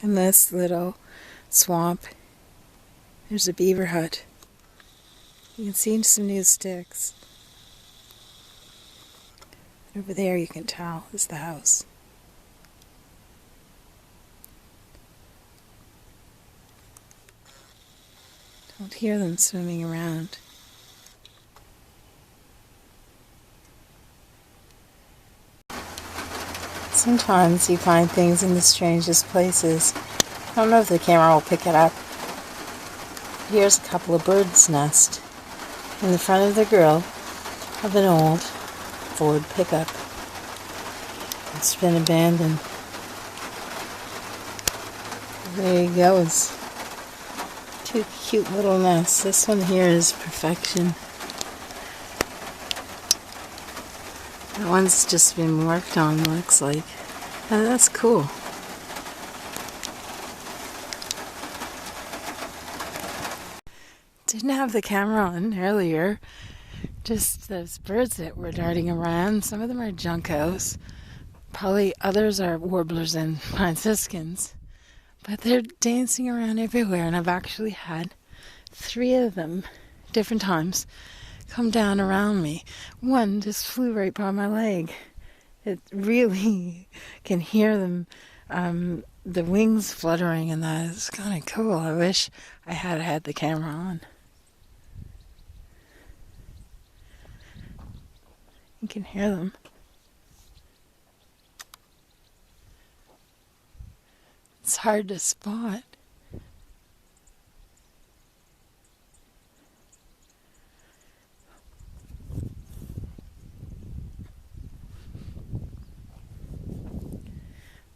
In this little swamp, there's a beaver hut. You can see some new sticks. Over there you can tell is the house. Don't hear them swimming around. Sometimes you find things in the strangest places. I don't know if the camera will pick it up. Here's a couple of birds' nests in the front of the grill of an old Ford pickup. It's been abandoned. There he goes. Two cute little nests. This one here is perfection. That one's just been worked on, looks like. Oh, that's cool. Didn't have the camera on earlier. Just those birds that were darting around. Some of them are juncos. Probably others are warblers and pine siskins. But they're dancing around everywhere, and I've actually had 3 of them, different times, come down around me. One just flew right by my leg. It really can hear them, the wings fluttering, and that is kind of cool. I wish I had had the camera on. You can hear them. It's hard to spot.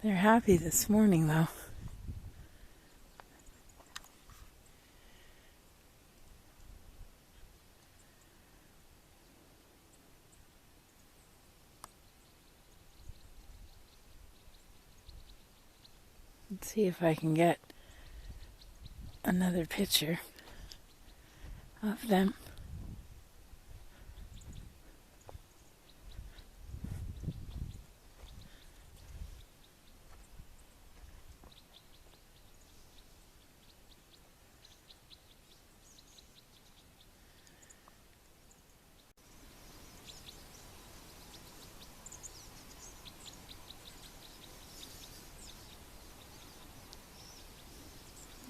They're happy this morning, though. Let's see if I can get another picture of them.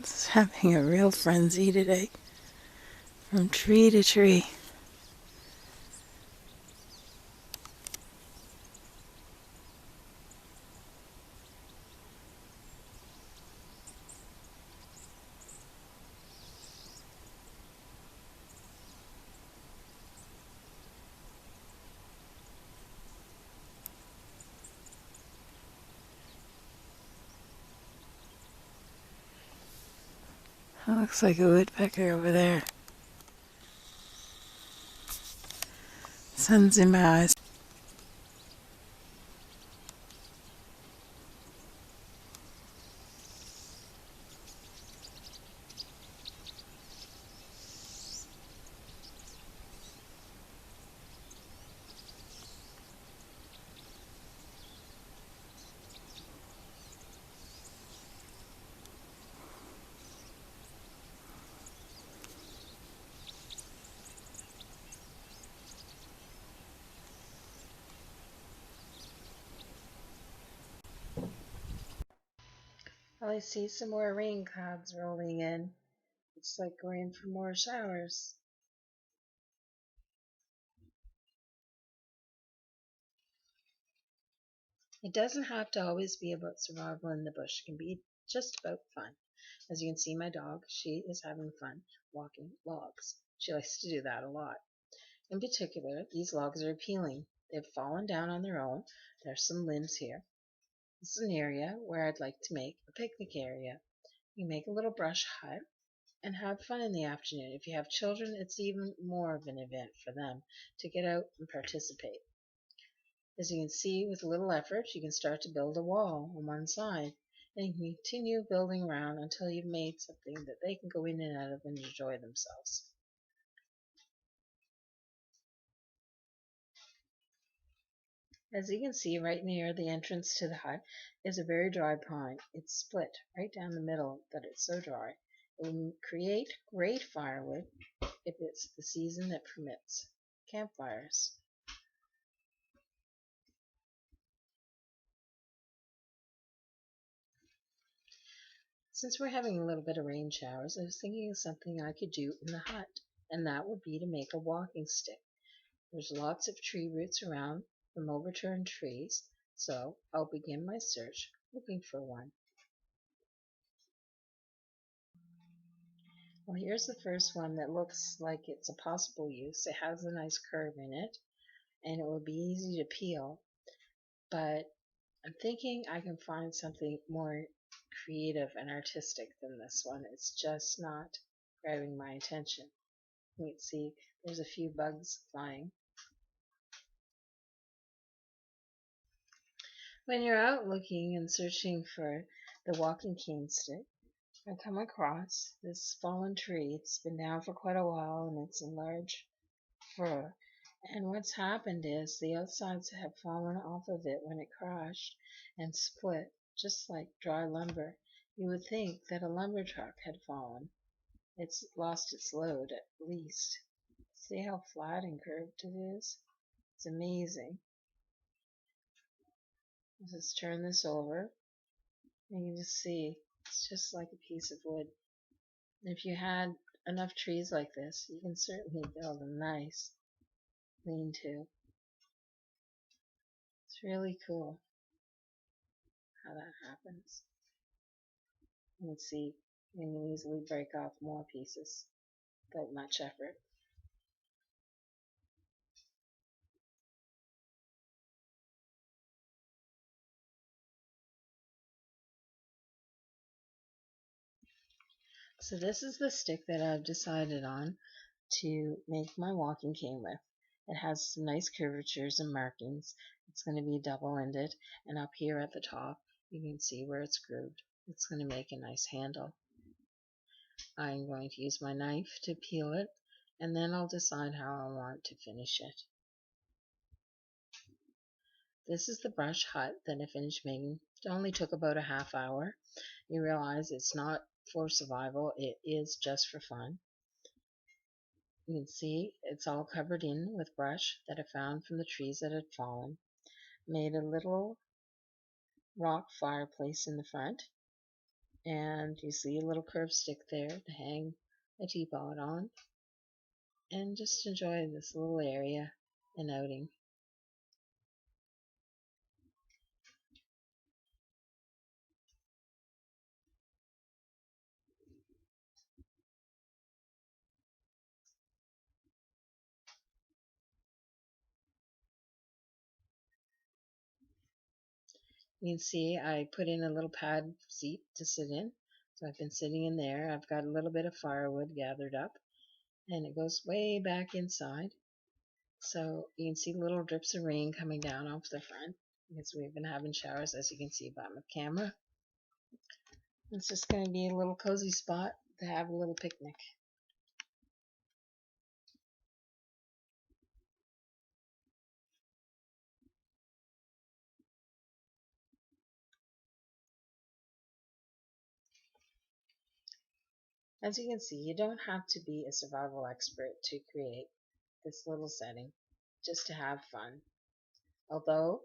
It's having a real frenzy today, from tree to tree. That looks like a woodpecker over there. Sun's in my eyes. Well, I see some more rain clouds rolling in. Looks like we're in for more showers. It doesn't have to always be about survival in the bush. It can be just about fun. As you can see, my dog, she is having fun walking logs. She likes to do that a lot. In particular, these logs are appealing. They've fallen down on their own. There's some limbs here. This is an area where I'd like to make a picnic area. You make a little brush hut and have fun in the afternoon. If you have children, it's even more of an event for them to get out and participate. As you can see, with a little effort, you can start to build a wall on one side, and you can continue building around until you've made something that they can go in and out of and enjoy themselves. As you can see, right near the entrance to the hut, is a very dry pine. It's split right down the middle that it's so dry. It will create great firewood if it's the season that permits campfires. Since we're having a little bit of rain showers, I was thinking of something I could do in the hut, and that would be to make a walking stick. There's lots of tree roots around from overturned trees, so I'll begin my search looking for one. Well, here's the first one that looks like it's a possible use. It has a nice curve in it, and it will be easy to peel, but I'm thinking I can find something more creative and artistic than this one. It's just not grabbing my attention. You can see there's a few bugs flying. When you're out looking and searching for the walking cane stick, I come across this fallen tree. It's been down for quite a while and it's a large fir. And what's happened is the outsides have fallen off of it when it crashed and split, just like dry lumber. You would think that a lumber truck had fallen. It's lost its load at least. See how flat and curved it is? It's amazing. Let's turn this over. And you can just see it's just like a piece of wood. If you had enough trees like this, you can certainly build a nice lean-to. It's really cool how that happens. You can see you can easily break off more pieces without much effort. So this is the stick that I've decided on to make my walking cane with. It has some nice curvatures and markings. It's going to be double-ended, and up here at the top you can see where it's grooved. It's going to make a nice handle. I'm going to use my knife to peel it, and then I'll decide how I want to finish it. This is the brush hut that I finished making. It only took about a half hour. You realize it's not for survival, it is just for fun. You can see it's all covered in with brush that I found from the trees that had fallen. Made a little rock fireplace in the front, and you see a little curved stick there to hang a teapot on, and just enjoy this little area and outing. You can see I put in a little pad seat to sit in. So I've been sitting in there. I've got a little bit of firewood gathered up, and it goes way back inside. So you can see little drips of rain coming down off the front because we've been having showers, as you can see by my camera. It's just going to be a little cozy spot to have a little picnic. As you can see, you don't have to be a survival expert to create this little setting, just to have fun. Although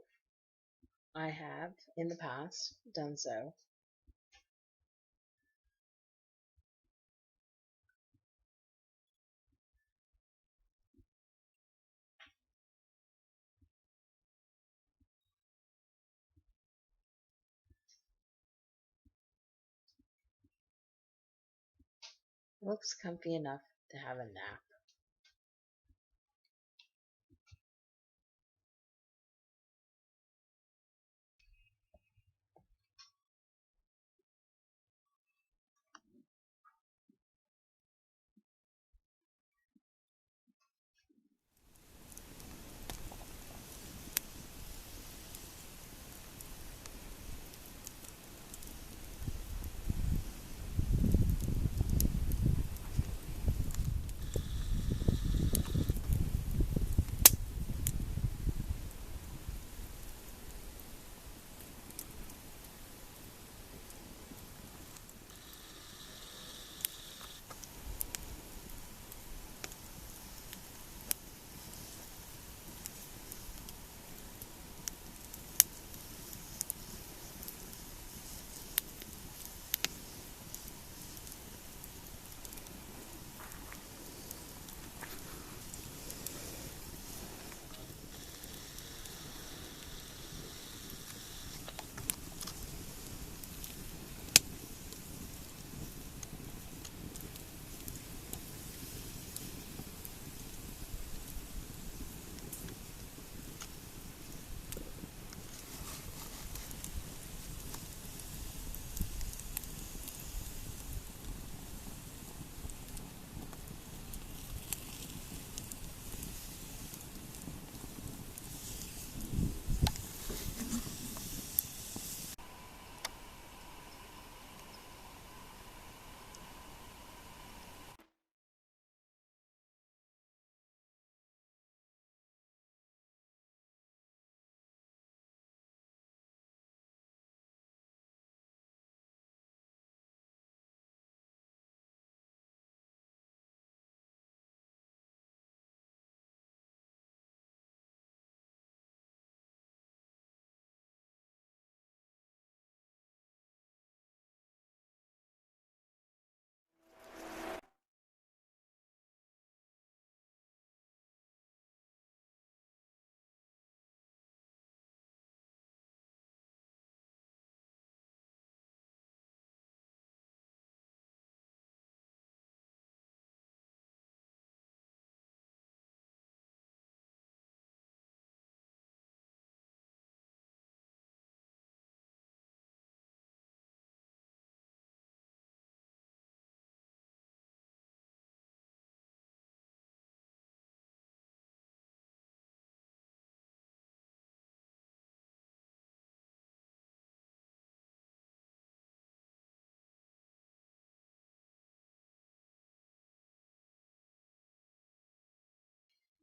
I have, in the past, done so. It looks comfy enough to have a nap.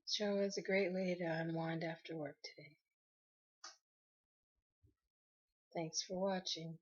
Sure was a great way to unwind after work today. Thanks for watching.